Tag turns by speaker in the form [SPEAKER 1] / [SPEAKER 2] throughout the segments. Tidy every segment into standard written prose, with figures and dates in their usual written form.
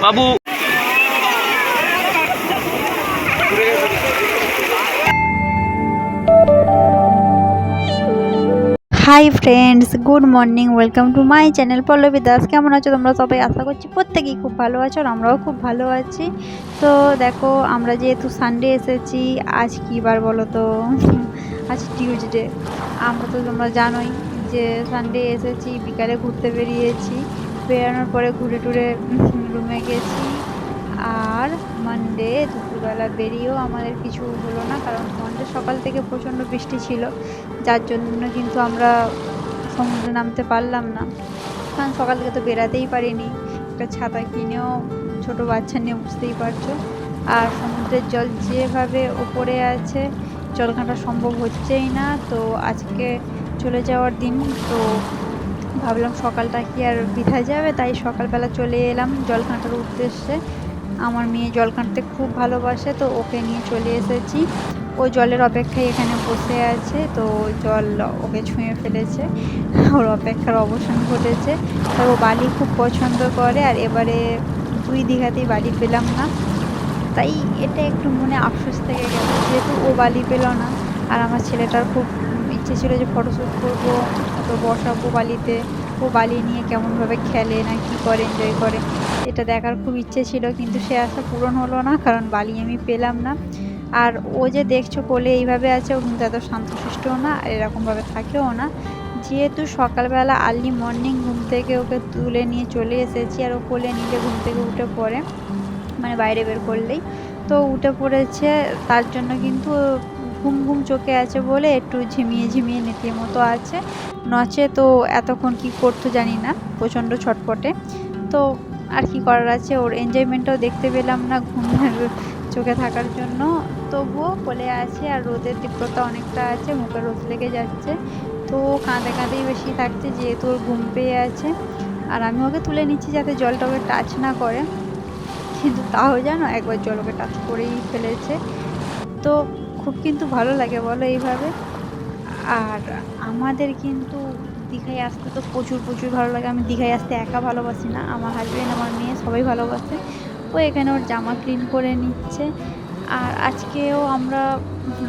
[SPEAKER 1] Babu.
[SPEAKER 2] Hi friends, good morning, welcome to my channel Pallabi Das. কেমন আছো তোমরা সবাই? আশা করছি প্রত্যেকেই খুব ভালো আছো, আর আমরাও খুব ভালো আছি। তো দেখো, আমরা যেহেতু সানডে এসেছি, আজ কী বার বলো তো? আজ টিউসডে। আমরা তো তোমরা জানোই যে সানডে এসেছি, বিকালে ঘুরতে বেরিয়েছি। বেরানোর পরে ঘুরে টুরে রুমে গেছি। আর মানডে দুপুরবেলা বেরিয়েও আমাদের কিছু হলো না, কারণ মানডে সকাল থেকে প্রচণ্ড বৃষ্টি ছিল, যার জন্য কিন্তু আমরা সমুদ্রে নামতে পারলাম না। কারণ সকাল থেকে তো বেরাতেই পারিনি, একটা ছাতা কিনেও ছোট বাচ্চা নিয়ে বুঝতেই পারছো। আর সমুদ্রের জল যেভাবে ওপরে আছে, জল ঘাঁটা সম্ভব হচ্ছেই না। তো আজকে চলে যাওয়ার দিন, তো ভাবলাম সকালটা কি আর বৃথা যাবে, তাই সকালবেলা চলে এলাম জল ঘাঁটার উদ্দেশ্যে। আমার মেয়ে জল ঘাঁটতে খুব ভালোবাসে, তো ওকে নিয়ে চলে এসেছি। ও জলের অপেক্ষায় এখানে বসে আছে, তো জল ওকে ছুঁয়ে ফেলেছে, ওর অপেক্ষার অবসান ঘটেছে। তো ও বালি খুব পছন্দ করে, আর এবারে 2 দীঘাতেই বালি পেলাম না, তাই এটা একটু মনে আফসোস থেকে গেল, যেহেতু ও বালি পেল না। আর আমার ছেলেটার খুব ইচ্ছে ছিল যে ফটোশ্যুট করবো, তো বসাবো বালিতে, ও বালি নিয়ে কেমনভাবে খেলে না কি করে, এনজয় করে, এটা দেখার খুব ইচ্ছে ছিল। কিন্তু সে আশা পূরণ হলো না, কারণ বালি আমি পেলাম না। আর ও যে দেখছো কোলে এইভাবে আছে, ও কিন্তু এত শান্তশিষ্টও না, আর এরকমভাবে থাকেও না। যেহেতু সকালবেলা আর্লি মর্নিং ঘুম থেকে ওকে তুলে নিয়ে চলে এসেছি, আর ও কোলে নিলে ঘুম থেকে উঠে পড়ে, মানে বাইরে বের করলেই তো উঠে পড়েছে। তার জন্য কিন্তু ঘুম ঘুম চোখে আছে বলে একটু ঝিমিয়ে ঝিমিয়ে নেতির মতো আছে, নচে তো এতক্ষণ কি করতো জানি না, প্রচণ্ড ছটপটে। তো আর কি করার আছে, ওর এনজয়মেন্টটাও দেখতে পেলাম না ঘুমের চোখে থাকার জন্য। তবুও কোলে আছে, আর রোদের তীব্রতা অনেকটা আছে, মুখে রোদ লেগে যাচ্ছে। তো কাঁদে কাঁদেই বেশি থাকছে, যেহেতু ওর ঘুম পেয়ে আছে। আর আমি ওকে তুলে নিচ্ছি যাতে জলটা ওকে টাচ না করে, কিন্তু তাও জানো একবার জল ওকে টাচ করেই ফেলেছে। তো খুব কিন্তু ভালো লাগে বলো এইভাবে। আর আমাদের কিন্তু দীঘায় আসতে তো প্রচুর প্রচুর ভালো লাগে। আমি দীঘায় আসতে একা ভালোবাসি না, আমার হাজব্যান্ড, আমার মেয়ে সবাই ভালোবাসে। ও এখানে ওর জামা ক্লিন করে নিচ্ছে। আর আজকেও আমরা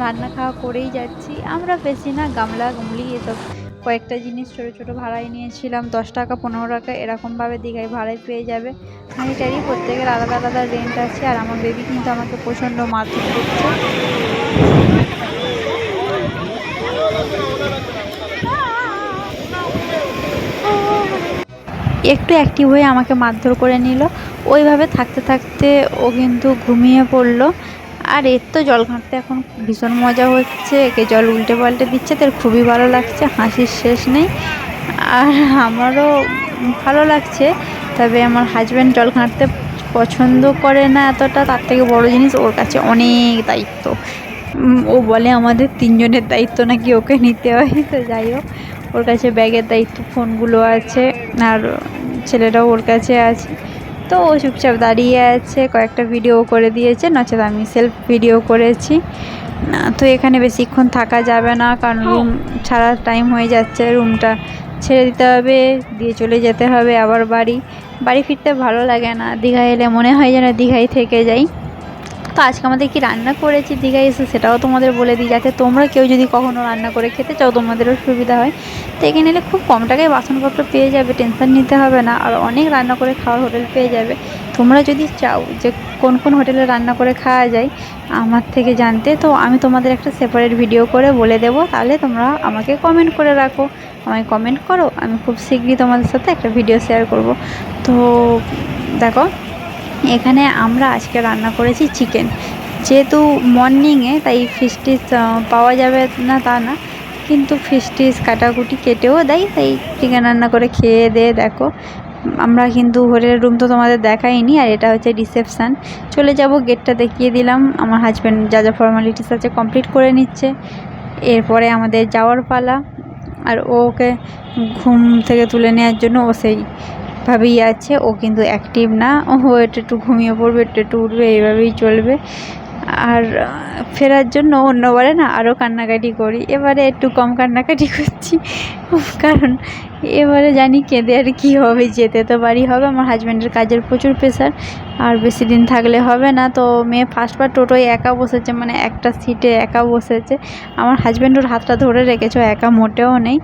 [SPEAKER 2] রান্না খাওয়া করেই যাচ্ছি। আমরা বেশি না, গামলা গামলি এসব কয়েকটা জিনিস ছোটো ছোটো ভাড়ায় নিয়েছিলাম, 10 টাকা 15 টাকা এরকমভাবে দীঘায় ভাড়ায় পেয়ে যাবে। হাঁড়িটারি প্রত্যেকের আলাদা আলাদা রেন্ট আছে। আর আমার বেবি কিন্তু আমাকে প্রচণ্ড মারধর করছে। একটু অ্যাক্টিভ হয়ে আমাকে মারধর করে নিল। ওইভাবে থাকতে থাকতে ও কিন্তু ঘুমিয়ে পড়লো। আর এর তো জল ঘাঁটতে এখন ভীষণ মজা হচ্ছে, একে জল উল্টে পাল্টে দিচ্ছে, তার খুবই ভালো লাগছে, হাসির শেষ নেই। আর আমারও ভালো লাগছে। তবে আমার হাজব্যান্ড জল ঘাঁটতে পছন্দ করে না এতটা, তার থেকে বড় জিনিস ওর কাছে অনেক দায়িত্ব। ও বলে আমাদের 3 জনের দায়িত্ব নাকি ওকে নিতে হয়। তো যাই হোক, ওর কাছে ব্যাগের দায়িত্ব, ফোনগুলো আছে, আর ছেলেটাও ওর কাছে আছে। তো ও চুপচাপ দাঁড়িয়ে আছে, কয়েকটা ভিডিও করে দিয়েছে, নচেত আমি সেলফ ভিডিও করেছি। তো এখানে বেশিক্ষণ থাকা যাবে না, কারণ রুম ছাড়ার টাইম হয়ে যাচ্ছে, রুমটা ছেড়ে দিতে হবে, দিয়ে চলে যেতে হবে আবার বাড়ি। বাড়ি ফিরতে ভালো লাগে না, দীঘায় এলে মনে হয় যেন দীঘায় থেকে যাই। তো আজকে আমাদের কি রান্না করেছি দীঘায় এসে সেটাও তোমাদের বলে দিই, যাতে তোমরা কেউ যদি কখনও রান্না করে খেতে চাও তোমাদেরও সুবিধা হয়। তো এখানে এলে খুব কম টাকায় বাসনপত্র পেয়ে যাবে, টেনশন নিতে হবে না, আর অনেক রান্না করে খাওয়ার হোটেল পেয়ে যাবে। তোমরা যদি চাও যে কোন কোন হোটেলে রান্না করে খাওয়া যায় আমার থেকে জানতে, তো আমি তোমাদের একটা সেপারেট ভিডিও করে বলে দেবো, তাহলে তোমরা আমাকে কমেন্ট করে রাখো, আমায় কমেন্ট করো, আমি খুব শীঘ্রই তোমাদের সাথে একটা ভিডিও শেয়ার করব। তো দেখো, এখানে আমরা আজকে রান্না করেছি চিকেন। যেহেতু মর্নিংয়ে, তাই ফিশ টিস পাওয়া যাবে না তা না, কিন্তু ফিশ টিস কাটাকুটি কেটেও দেয়, তাই চিকেন রান্না করে খেয়ে দিয়ে দেখো। আমরা কিন্তু হোটেলের রুম তো তোমাদের দেখাইনি, আর এটা হচ্ছে রিসেপশান। চলে যাব, গেটটা দেখিয়ে দিলাম। আমার হাজব্যান্ড যা যা ফর্মালিটিস আছে কমপ্লিট করে নিচ্ছে, এরপরে আমাদের যাওয়ার পালা। আর ওকে ঘুম থেকে তুলে নেওয়ার জন্য ও সেইভাবেই আছে, ও কিন্তু অ্যাক্টিভ না, ও একটু একটু ঘুমিয়ে পড়বে, একটু একটু উঠবে, এইভাবেই চলবে। আর ফেরার জন্য অন্যবারে না আরও কান্নাকাটি করি, এবারে একটু কম কান্নাকাটি করছি। ও কারণ এবারে জানি কেঁদে আর কী হবে, যেতে তো বাড়ি হবে। আমার হাজব্যান্ডের কাজের প্রচুর প্রেশার, আর বেশি দিন থাকলে হবে না। তো মেয়ে ফার্স্টবার টোটোয় একা বসেছে, মানে একটা সিটে একা বসেছে। আমার হাজব্যান্ড ওর হাতটা ধরে রেখেছে, একা মোটেও নেই।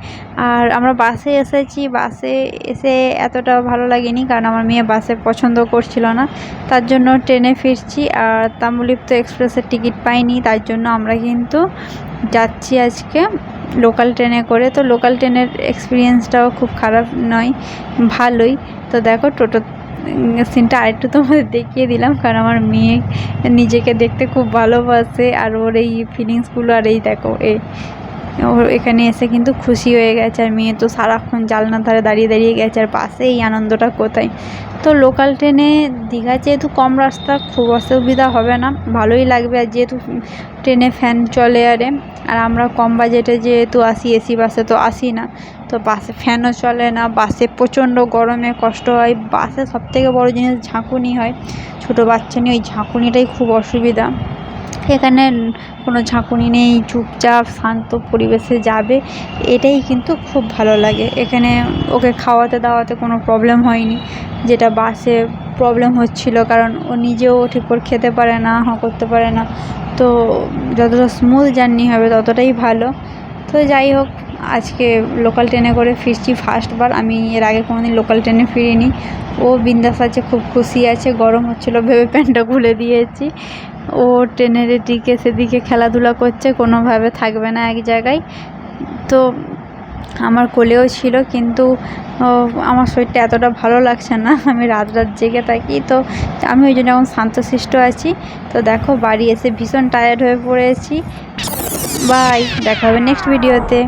[SPEAKER 2] আর আমরা বাসে এসেছি, বাসে এসে এতটা ভালো লাগেনি, কারণ আমার মেয়ে বাসে পছন্দ করছিল না, তার জন্য ট্রেনে ফিরছি। আর তাম্রলিপ্ত এক্সপ্রেসের টিকিট পাইনি, তার জন্য আমরা কিন্তু যাচ্ছি আজকে লোকাল ট্রেনে করে। তো লোকাল ট্রেনের এক্সপিরিয়েন্সটাও খুব খারাপ নয়, ভালোই। তো দেখো টোটো সিনটা আরেকটু তোমাদের দেখিয়ে দিলাম, কারণ আমার মেয়ে নিজেকে দেখতে খুব ভালোবাসে, আর ওর এই ফিলিংসগুলো, আর এই দেখো ও এখানে এসে কিন্তু খুশি হয়ে গেছে। আর মেয়ে তো সারাক্ষণ জানলার ধারে দাঁড়িয়ে দাঁড়িয়ে গেছে, আর বাসে এই আনন্দটা কোথায়। তো লোকাল ট্রেনে দীঘা যেহেতু কম রাস্তা, খুব অসুবিধা হবে না, ভালোই লাগবে। আর যেহেতু ট্রেনে ফ্যান চলে, আর আমরা কম বাজেটে যেহেতু আসি, এসি বাসে তো আসি না, তো বাসে ফ্যানও চলে না, বাসে প্রচণ্ড গরমে কষ্ট হয়। বাসে সবথেকে বড় জিনিস ঝাঁকুনি হয়, ছোটো বাচ্চা নিয়ে ওই ঝাঁকুনিটাই খুব অসুবিধা। এখানে কোনো ঝাঁকুনি নেই, চুপচাপ শান্ত পরিবেশে যাবে, এটাই কিন্তু খুব ভালো লাগে। এখানে ওকে খাওয়াতে দাওয়াতে কোনো প্রবলেম হয়নি, যেটা বাসে প্রবলেম হচ্ছিল, কারণ ও নিজেও ঠিক করে খেতে পারে না, করতে পারে না। তো যতটা স্মুথ জার্নি হবে ততটাই ভালো। তো যাই হোক, আজকে লোকাল ট্রেনে করে ফিরছি ফার্স্টবার। আমি এর আগে কোনোদিন লোকাল ট্রেনে ফিরিনি। ও বিন্দাস আছে, খুব খুশি আছে। গরম হচ্ছিলো ভেবে প্যান্টটা খুলে দিয়েছি। ও ট্রেনের এদিকে সেদিকে খেলাধুলা করছে, কোনোভাবে থাকবে না এক জায়গায়। তো আমার কোলেও ছিল, কিন্তু আমার শরীরটা এতটা ভালো লাগছে না, আমি রাত জেগে থাকি। তো আমি ওই জন্য এখন শান্তশিষ্ট আছি। তো দেখো বাড়ি এসে ভীষণ টায়ার্ড হয়ে পড়েছি। বাই, দেখা হবে নেক্সট ভিডিওতে।